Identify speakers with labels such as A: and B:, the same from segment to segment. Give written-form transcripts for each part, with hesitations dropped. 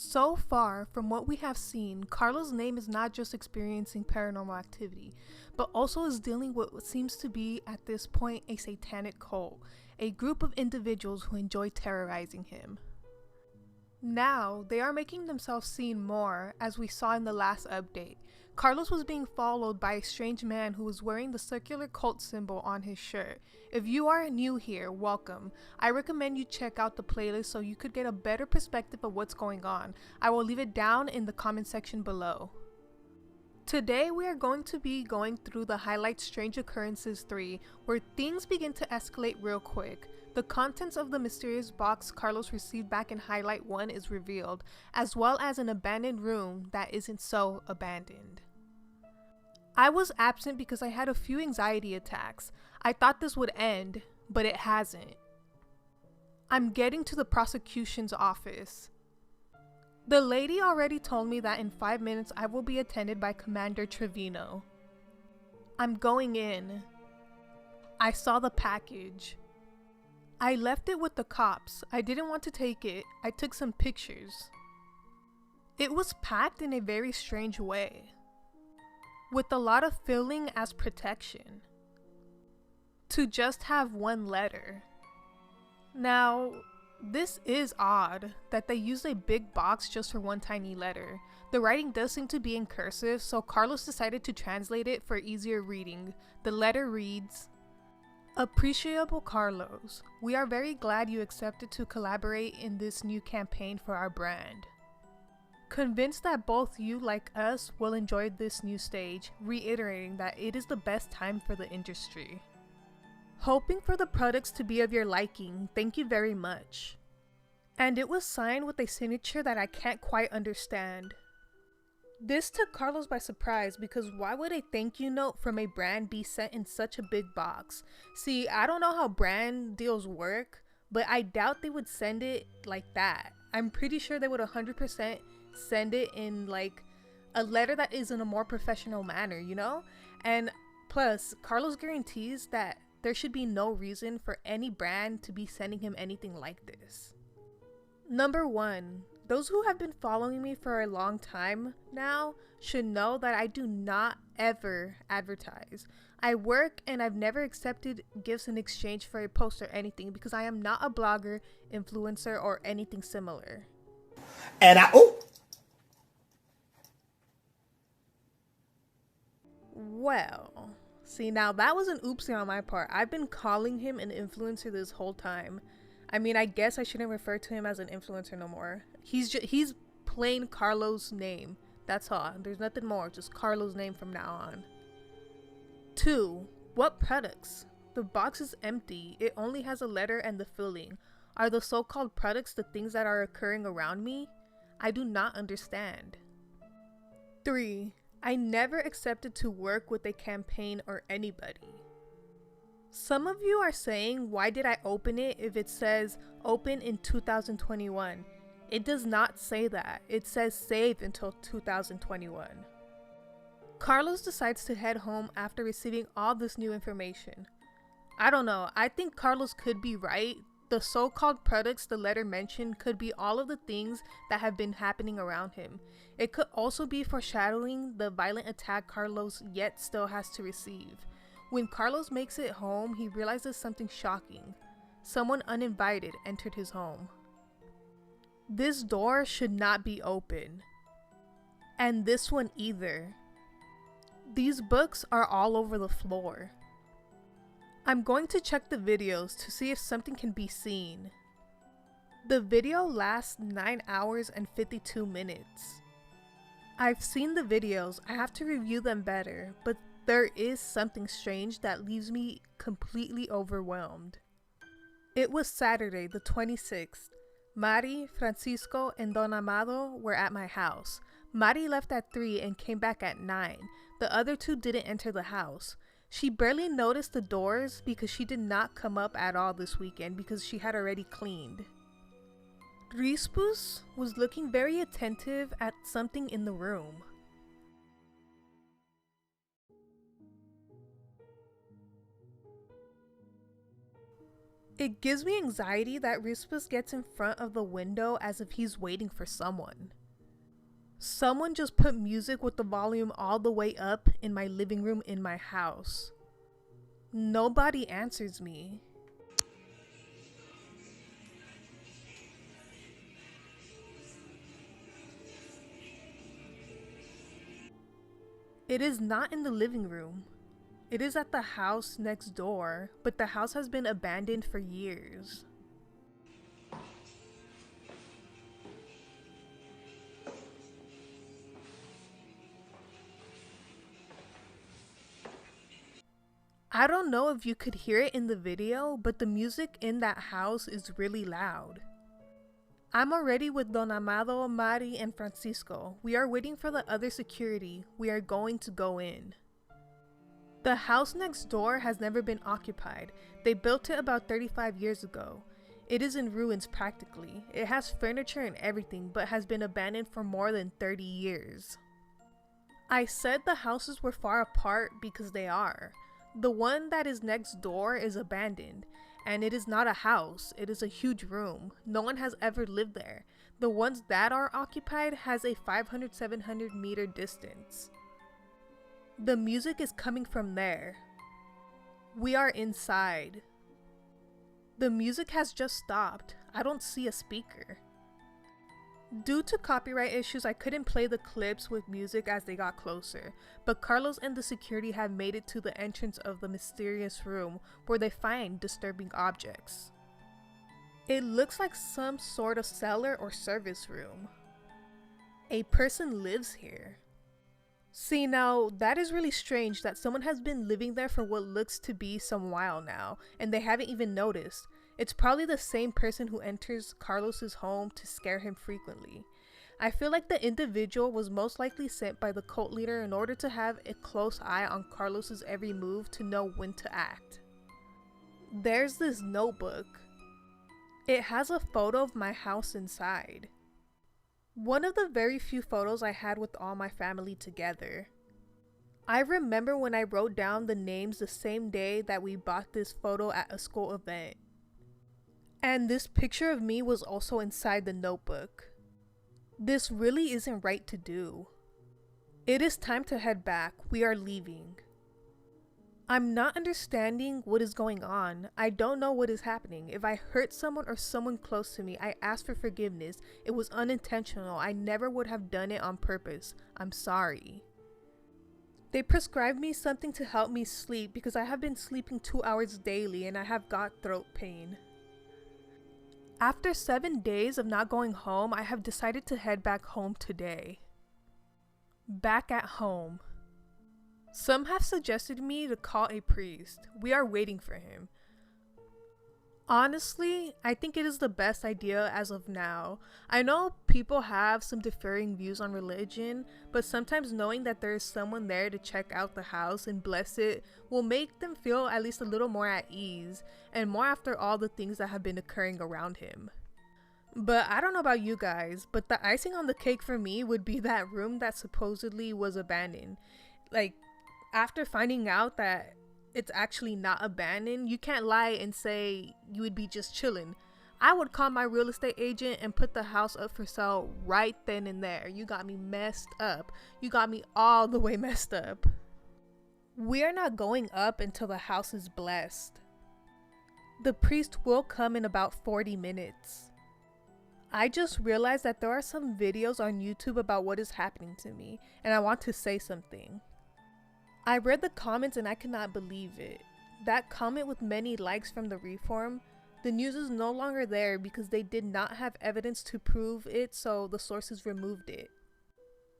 A: So far, from what we have seen, Carlos' name is not just experiencing paranormal activity, but also is dealing with what seems to be, at this point, a satanic cult, a group of individuals who enjoy terrorizing him. Now, they are making themselves seen more, as we saw in the last update. Carlos was being followed by a strange man who was wearing the circular cult symbol on his shirt. If you are new here, welcome. I recommend you check out the playlist so you could get a better perspective of what's going on. I will leave it down in the comment section below. Today we are going to be going through the Highlight Strange Occurrences 3, where things begin to escalate real quick. The contents of the mysterious box Carlos received back in Highlight 1 is revealed, as well as an abandoned room that isn't so abandoned. I was absent because I had a few anxiety attacks. I thought this would end, but it hasn't. I'm getting to the prosecution's office. The lady already told me that in 5 minutes I will be attended by Commander Trevino. I'm going in. I saw the package. I left it with the cops. I didn't want to take it. I took some pictures. It was packed in a very strange way, with a lot of filling as protection, to just have one letter. Now, this is odd that they used a big box just for one tiny letter. The writing does seem to be in cursive, so Carlos decided to translate it for easier reading. The letter reads, "Appreciable Carlos, we are very glad you accepted to collaborate in this new campaign for our brand. Convinced that both you, like us, will enjoy this new stage, reiterating that it is the best time for the industry. Hoping for the products to be of your liking, thank you very much." And it was signed with a signature that I can't quite understand. This took Carlos by surprise, because why would a thank you note from a brand be sent in such a big box? See, I don't know how brand deals work, but I doubt they would send it like that. I'm pretty sure they would 100% send it in like a letter that is in a more professional manner, you know? And plus, Carlos guarantees that there should be no reason for any brand to be sending him anything like this. Number 1, those who have been following me for a long time now should know that I do not ever advertise. I work and I've never accepted gifts in exchange for a post or anything, because I am not a blogger, influencer, or anything similar.
B: And
A: Well, see, now that was an oopsie on my part. I've been calling him an influencer this whole time. I mean, I guess I shouldn't refer to him as an influencer no more. He's plain Carlos' name. That's all. There's nothing more. Just Carlos' name from now on. 2. What products? The box is empty. It only has a letter and the filling. Are the so-called products the things that are occurring around me? I do not understand. 3. I never accepted to work with a campaign or anybody. Some of you are saying, why did I open it if it says open in 2021? It does not say that. It says save until 2021. Carlos decides to head home after receiving all this new information. I don't know. I think Carlos could be right. The so-called products the letter mentioned could be all of the things that have been happening around him. It could also be foreshadowing the violent attack Carlos yet still has to receive. When Carlos makes it home, he realizes something shocking. Someone uninvited entered his home. This door should not be open. And this one either. These books are all over the floor. I'm going to check the videos to see if something can be seen. The video lasts 9 hours and 52 minutes. I've seen the videos, I have to review them better, but there is something strange that leaves me completely overwhelmed. It was Saturday the 26th. Mari, Francisco, and Don Amado were at my house. Mari left at 3 and came back at 9. The other two didn't enter the house. She barely noticed the doors because she did not come up at all this weekend because she had already cleaned. Rispus was looking very attentive at something in the room. It gives me anxiety that Rispus gets in front of the window as if he's waiting for someone. Someone just put music with the volume all the way up in my living room in my house. Nobody answers me. It is not in the living room. It is at the house next door, but the house has been abandoned for years. I don't know if you could hear it in the video, but the music in that house is really loud. I'm already with Don Amado, Mari, and Francisco. We are waiting for the other security. We are going to go in. The house next door has never been occupied. They built it about 35 years ago. It is in ruins practically. It has furniture and everything, but has been abandoned for more than 30 years. I said the houses were far apart because they are. The one that is next door is abandoned. And it is not a house, it is a huge room. No one has ever lived there. The ones that are occupied has a 500-700 meter distance. The music is coming from there. We are inside. The music has just stopped. I don't see a speaker. Due to copyright issues, I couldn't play the clips with music as they got closer, but Carlos and the security have made it to the entrance of the mysterious room where they find disturbing objects. It looks like some sort of cellar or service room. A person lives here. See, now that is really strange that someone has been living there for what looks to be some while now, and they haven't even noticed. It's probably the same person who enters Carlos's home to scare him frequently. I feel like the individual was most likely sent by the cult leader in order to have a close eye on Carlos's every move to know when to act. There's this notebook. It has a photo of my house inside. One of the very few photos I had with all my family together. I remember when I wrote down the names the same day that we bought this photo at a school event. And this picture of me was also inside the notebook. This really isn't right to do. It is time to head back. We are leaving. I'm not understanding what is going on. I don't know what is happening. If I hurt someone or someone close to me, I ask for forgiveness. It was unintentional. I never would have done it on purpose. I'm sorry. They prescribed me something to help me sleep because I have been sleeping 2 hours daily and I have got throat pain. After 7 days of not going home, I have decided to head back home today. Back at home. Some have suggested me to call a priest. We are waiting for him. Honestly, I think it is the best idea as of now. I know people have some differing views on religion, but sometimes knowing that there is someone there to check out the house and bless it will make them feel at least a little more at ease, and more after all the things that have been occurring around him. But I don't know about you guys, but the icing on the cake for me would be that room that supposedly was abandoned. Like, after finding out that it's actually not abandoned, you can't lie and say you would be just chilling. I would call my real estate agent and put the house up for sale right then and there. You got me messed up. You got me all the way messed up. We are not going up until the house is blessed. The priest will come in about 40 minutes. I just realized that there are some videos on YouTube about what is happening to me, and I want to say something. I read the comments and I cannot believe it. That comment with many likes from the reform, the news is no longer there because they did not have evidence to prove it, so the sources removed it.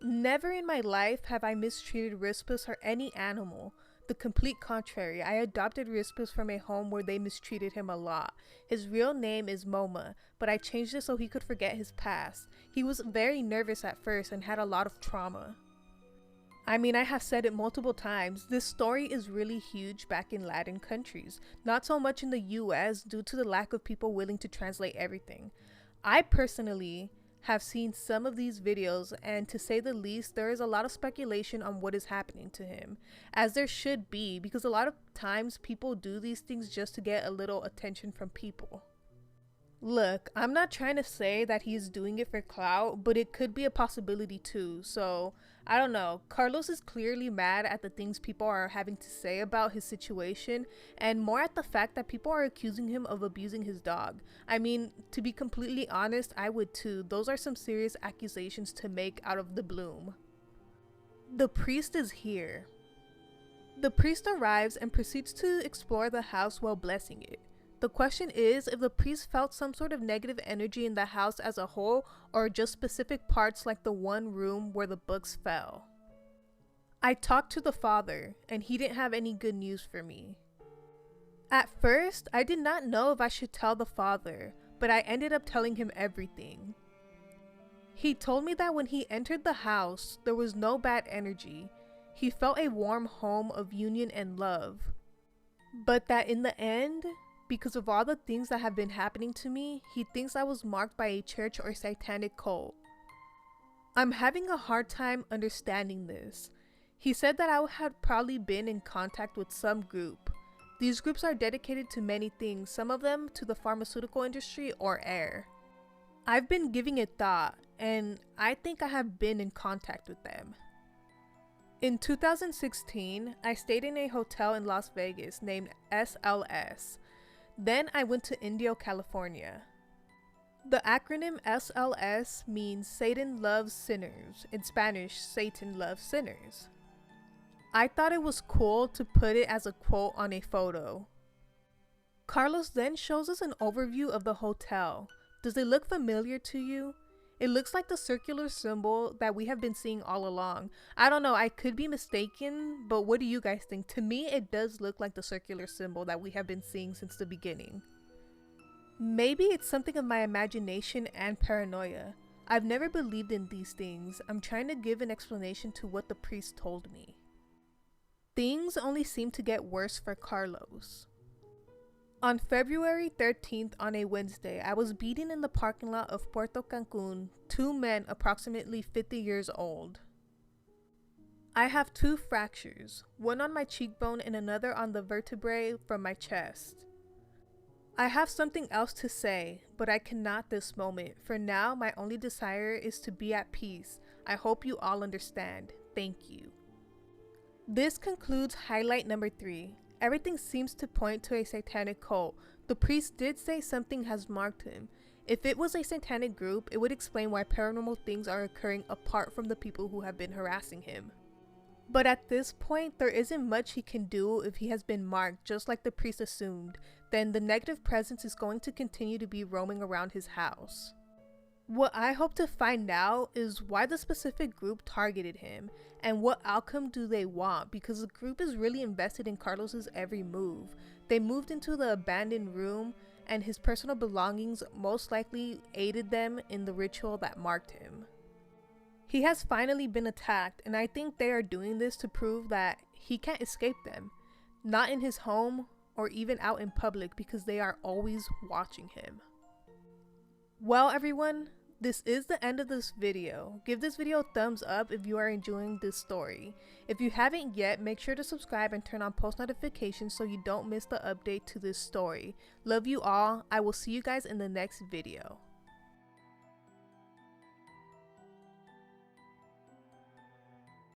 A: Never in my life have I mistreated Rispus or any animal. The complete contrary, I adopted Rispus from a home where they mistreated him a lot. His real name is Moma, but I changed it so he could forget his past. He was very nervous at first and had a lot of trauma. I mean, I have said it multiple times, this story is really huge back in Latin countries, not so much in the US due to the lack of people willing to translate everything. I personally have seen some of these videos, and to say the least, there is a lot of speculation on what is happening to him, as there should be, because a lot of times people do these things just to get a little attention from people. Look, I'm not trying to say that he's doing it for clout, but it could be a possibility too. So, I don't know. Carlos is clearly mad at the things people are having to say about his situation, and more at the fact that people are accusing him of abusing his dog. I mean, to be completely honest, I would too. Those are some serious accusations to make out of the bloom. The priest is here. The priest arrives and proceeds to explore the house while blessing it. The question is if the priest felt some sort of negative energy in the house as a whole, or just specific parts like the one room where the books fell. I talked to the father, and he didn't have any good news for me. At first, I did not know if I should tell the father, but I ended up telling him everything. He told me that when he entered the house, there was no bad energy. He felt a warm home of union and love. But that in the end, because of all the things that have been happening to me, he thinks I was marked by a church or satanic cult. I'm having a hard time understanding this. He said that I had probably been in contact with some group. These groups are dedicated to many things, some of them to the pharmaceutical industry or air. I've been giving it thought, and I think I have been in contact with them. In 2016, I stayed in a hotel in Las Vegas named SLS. Then I went to Indio, California. The acronym SLS means Satan Loves Sinners. In Spanish, Satan Loves Sinners. I thought it was cool to put it as a quote on a photo. Carlos then shows us an overview of the hotel. Does it look familiar to you? It looks like the circular symbol that we have been seeing all along. I don't know, I could be mistaken, but what do you guys think? To me, it does look like the circular symbol that we have been seeing since the beginning. Maybe it's something of my imagination and paranoia. I've never believed in these things. I'm trying to give an explanation to what the priest told me. Things only seem to get worse for Carlos. On February 13th on a Wednesday, I was beaten in the parking lot of Puerto Cancun, two men approximately 50 years old. I have two fractures, one on my cheekbone and another on the vertebrae from my chest. I have something else to say, but I cannot this moment. For now, my only desire is to be at peace. I hope you all understand. Thank you. This concludes highlight number 3. Everything seems to point to a satanic cult. The priest did say something has marked him. If it was a satanic group, it would explain why paranormal things are occurring apart from the people who have been harassing him. But at this point, there isn't much he can do if he has been marked, just like the priest assumed. Then the negative presence is going to continue to be roaming around his house. What I hope to find out is why the specific group targeted him, and what outcome do they want, because the group is really invested in Carlos's every move. They moved into the abandoned room, and his personal belongings most likely aided them in the ritual that marked him. He has finally been attacked, and I think they are doing this to prove that he can't escape them. Not in his home, or even out in public, because they are always watching him. Well everyone, this is the end of this video. Give this video a thumbs up if you are enjoying this story. If you haven't yet, make sure to subscribe and turn on post notifications so you don't miss the update to this story. Love you all. I will see you guys in the next video.